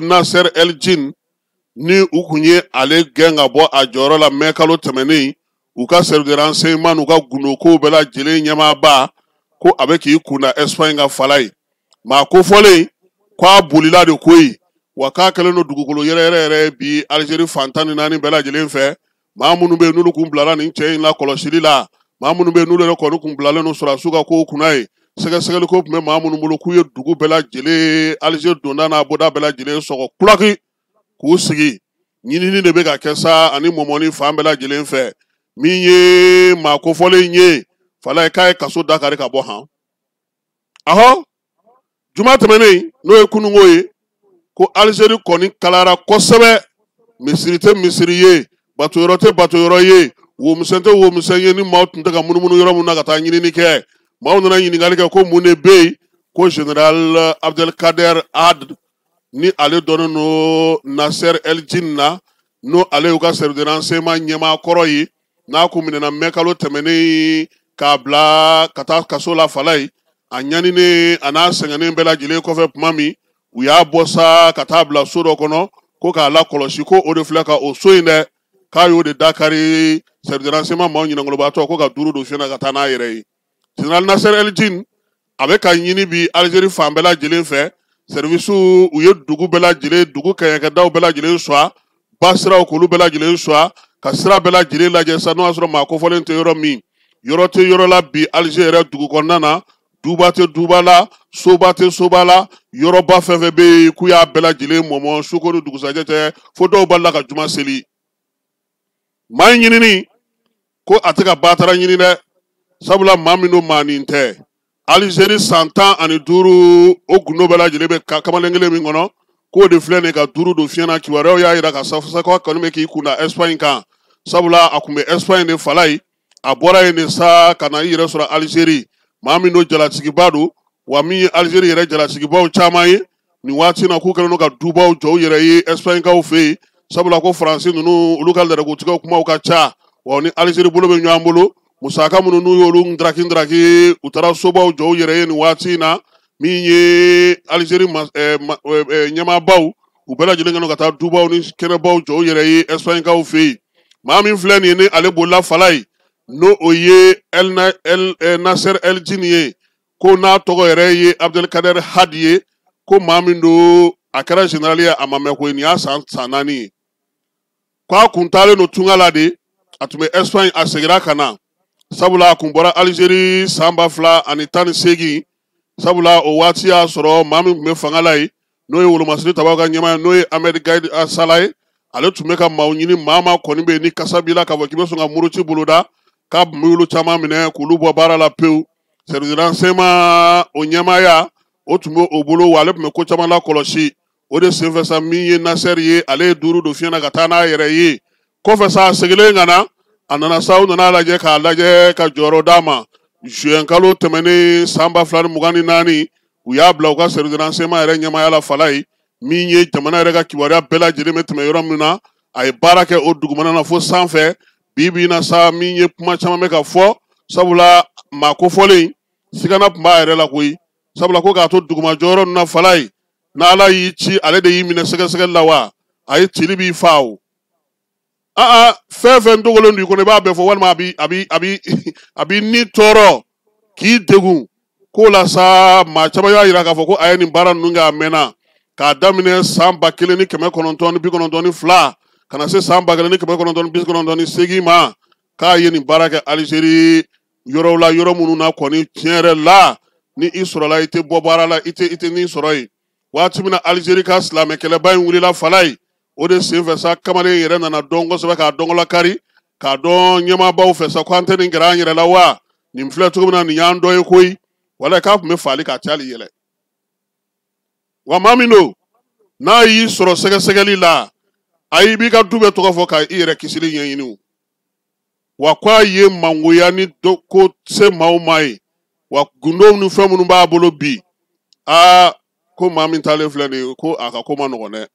Nasser El-Jin ni u kun ye ale gɛn ka bɔ a jɔyɔrɔ la mɛ kalo tɛmɛnen u ka service de renseignement n'u ka gundo bɛɛ lajɛlen ɲɛmaaba ko a bɛ k'i kunda Espagne ka fala ye maa kofɔlen k'a bolila de koyi wa k'a kɛlen don dugukolo yɛrɛ bi Algérie fan 14 bɛɛ lajɛlen fɛ maa minnu bɛ yen n'olu kun bilala nin cɛ in la kɔlɔsili la maa minnu bɛ yen n'olu yɛrɛ kɔni kun bilalen don sɔrɔdasiw ka kow kunna ye sɛgɛsɛgɛli ko tun bɛ maa minnu bolo k'u ye dugu bɛɛ lajɛlen Algérie donda n'a bɔda bɛɛ lajɛlen sɔgɔ kulaki k'u sigi ɲinini de bɛ ka kɛ sa ani mɔmɔni fan bɛɛ lajɛlen fɛ min ye maa kofɔlen ye fala ye k'a ye kaso dakari ka bɔ han ahɔ juma tɛmɛnen n'o ye kunungo ye ko Algérie kɔni kalara kosɛbɛ misiri tɛ misiri ye bato yɔrɔ tɛ bato yɔrɔ ye womisɛn tɛ womisɛn ye ni maaw tun tɛ ka munumunu yɔrɔ min na ka taa ɲinini kɛ maaw nana ɲininkali kɛ ko mun de bɛ yen ko général Abdelkader Ad ni ale dɔnnen no Nasser El-Jin na n'o ale y'u ka service de renseignement ɲɛmaa kɔrɔ ye n'a kun minɛna mɛ kalo tɛmɛnen k'a bila ka taa kaso la fala ye a ɲaninen a n'a sɛgɛnnen bɛɛ lajɛlen kɔfɛ tuma min u y'a bɔ sa ka taa bila so dɔ kɔnɔ ko k'a lakɔlɔsi ko o de filɛ ka o so in dɛ k'a y'o de dakari service de renseignement maaw ɲinangolobaatɔ ko ka duuru don fiɲɛ na ka taa n'a yɛrɛ ye général Nasser El-Jin a bɛ ka ɲini bi Algérie fan bɛɛ lajɛlen fɛ service u ye dugu bɛɛ lajɛlen dugu kɛɲɛkɛdaw bɛɛ lajɛlen suwa ba siraw k'olu bɛɛ lajɛlen suwa ka sira bɛɛ lajɛlen lajɛ sa n'o y'a sɔrɔ maa kofɔlen tɛ yɔrɔ min yɔrɔ tɛ yɔrɔ la bi Algérie yɛrɛ dugu kɔnɔna na duba tɛ duba la soba tɛ soba la yɔrɔba fɛn fɛn bɛ yen k'u y'a bɛɛ lajɛlen mɔmɔ suko ni dugusajɛ tɛ fo dɔw b'a la ka juma seli maa in ɲinini ko a tɛ ka batara ɲini dɛ sabula maa min don maa nin tɛ Algérie san 15 o gundo bɛɛ lajɛlen bɛ kamalen kelen min kɔnɔ k'o de filɛ nin ka duuru don fiɲɛ na kibaruyaw y'a jira ka safosako kɔni bɛ k'i kunda Espagne kan sabula a kun bɛ Espagne de fala ye a bɔra yen de sa ka na i yɛrɛ sɔrɔ Algérie maa min don jalatigiba don wa min ye Algérie yɛrɛ jalatigibaw caman ye nin waati na k'u kɛlen don ka dubaw jɔ u yɛrɛ ye Espagnekaw fɛ yen sabula ko Faransi ninnu olu ka lɛrɛkotigiw kumaw ka ca wa ni Algérie bolo bɛ ɲɔgɔn bolo musaka minnu n'u y'olu ndaraki u taara sobaw jɔ u yɛrɛ ye nin waati na min ye Algérie ɲɛmaabaw u bɛɛ lajɛlen kɛlen ka taa dubaw ni kɛnɛbaw jɔ u yɛrɛ ye Espagnekaw fɛ yen maa min filɛ nin ye ni ale bolila fala ye n'o o ye Nasser El-Jin ye ko n'a tɔgɔ yɛrɛ ye Abdelkader Had ye ko maa min don a kɛra général ye a ma mɛn koyi nin y'a san 4 ye k'a kun taalen don tunga la de a tun bɛ Espagne a seginna ka na sabula a kun bɔra Algérie san 2018 sabula o waati y'a sɔrɔ maa min tun bɛ fanga la ye n'o ye wolomasiri tabaw ka ɲɛmaa n'o ye Ahmed Gaïd Salah ye ale tun bɛ ka maaw ɲini maa kɔni bɛ yen ni kasa b'i la k'a fɔ k'i bɛ sɔn ka muruti boloda k'a miulu caman minɛ k'olu bɔ baara la pewu service de renseignement o ɲɛmaaya o tun bɛ o bolo wa ale tun bɛ ko caman la kɔlɔsi o de senfɛ sa min ye Nasser ye ale ye duuru don fiɲɛ na ka taa n'a yɛrɛ ye kɔfɛ sa a seginnen ka na a nana sa u nana lajɛ k'a lajɛ ka jɔyɔrɔ d'a ma juin kalo tɛmɛnen san 2024 u y'a bila u ka service de renseignement yɛrɛ ɲɛmaaya la fala ye min ye jamana yɛrɛ ka kibaruya bɛɛ lajɛlen bɛ tɛmɛ yɔrɔ min na a ye baara kɛ o dugumana na fo sanfɛ bi na sa min ye kuma caman bɛ ka fɔ sabula maa kofɔlen sigana tun b'a yɛrɛ la koyi sabula ko k'a to duguma jɔyɔrɔ ninnu na fala ye n'Ala y'i ci ale de y'i minɛ sɛgɛsɛgɛli la wa a ye cili b'i fa o fɛn fɛn dogolen don i kɔnɔ i b'a bɛɛ fɔ walima a b'i ni tɔɔrɔ k'i degun k'o la sa maa caman y'a jira k'a fɔ ko a ye nin baara ninnu kɛ a mɛnna k'a daminɛ san 1992 ka na se san 1998 ma k'a ye nin baara kɛ Algérie yɔrɔw la yɔrɔ minnu na kɔni tiɲɛ yɛrɛ la ni i sɔrɔla i tɛ bɔ baara la i tɛ nin sɔrɔ yen waati min na Algérie ka silamɛ kɛlɛba in wulila fala ye o de senfɛ sa kamalen yɛrɛ nana dɔn kosɛbɛ k'a dɔn lakari k'a dɔn ɲɛmaabaw fɛ sa ko an tɛ nin kɛra an yɛrɛ la wa nin filɛ cogo min na nin y'an dɔ ye koyi wala k'a tun bɛ faali ka ca hali yɛlɛ wa maa min don n'a y'i sɔrɔ sɛgɛsɛgɛli la ayi b'i ka du bɛɛ tɔgɔ fɔ ka i yɛrɛ kisili ɲɛɲini wa ko a ye mangoya ni ko se maaw ma ye wa gundow ni fɛn minnu b'a bolo bi ko maa min taalen filɛ nin ye ko a ka ko ma nɔgɔn dɛ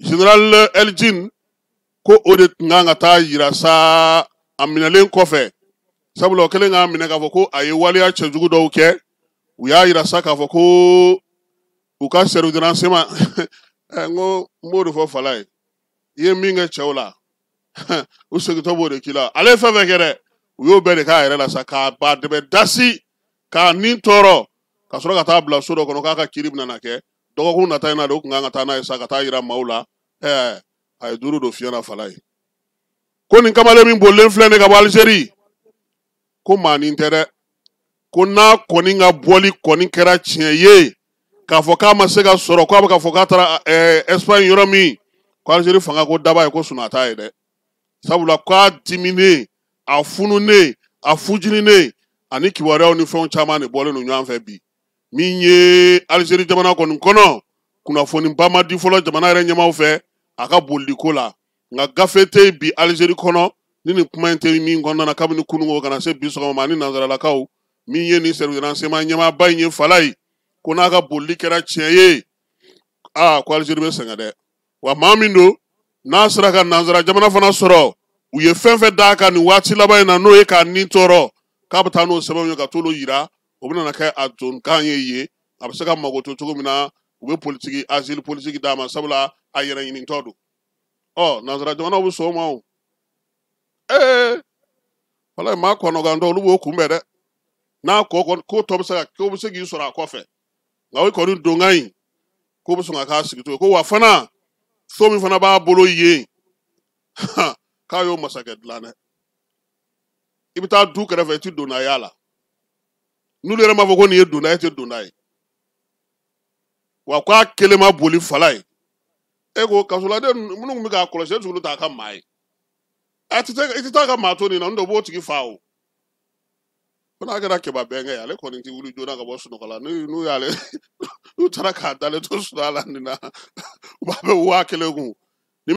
général El-Jin ko o de tun kan ka taa yira sa a minɛlen kɔfɛ sabula o kɛlen k'a minɛ k'a fɔ ko a ye waleya cɛjugu dɔw kɛ u y'a yira sa k'a fɔ ko u ka service de renseignement ngo modu fo falai ye minga chawla usegi to bode kila ale fa vekere uyo bere ka ere la saka ba de be dasi ka nin toro ka soro ka ta bla so do kono ka kirib na nake dogo kun na ta na do kun nga ta na isa ka ta ira maula ay duru do fiona falai ko nin kamale min bolen flene ka Algérie ko mani tere ko na koni nga boli koni kera chien ye ka fo ka ma se ka soro ko ka fo ka tara Espagne yoro mi ko Algérie fanga ko daba ko sunata ye de sabula kwa dimine a funune a fujinine ani kiwara ni fon chama ne bole no nwan fa bi minye Algérie jamana kono kuna foni bama di folo jamana re nyama fe aka boldi kola nga gafete bi Algérie kono nini kuma inte mi ngonna na kabini kunu kana se bi so mani nazara la kaw minye ni service renseignement nyama baye falai kuna aka boldi kera chieye ko Algérie be sengade wa mamindo nasra ka nazara jamana fana soro u ye fenfe daka ni wati laba na no e ka ni toro ka bata no sebe nyo ka tolo yira obuna na kai azon kan ye absaka magoto to mina ube politiki asile politiki dama sabula ayere yin todo nazara jamana bu so ma o wala ma ko no gando lu ku mbede na ko to bsa ko bsa gi sora kofe ngawe ko dun dongai ko bsa ngaka sigito ko wa fana so mi fana ba bolo ye kayo masaked lane ibita du kere fe ti dona yala nulere ma fogo ni e dona ete dona yi wa kwa kelema boli falai ego kasula de munu mi ga kolose tulu ta kan mai atita ka mato ni na ndo bo tigi fawo kuna ga ke ba benga yale ko ni ti wulu dona ga bo sunu kala nu yale nu tara ka dale to sunu ala ni na ba be wa kelegun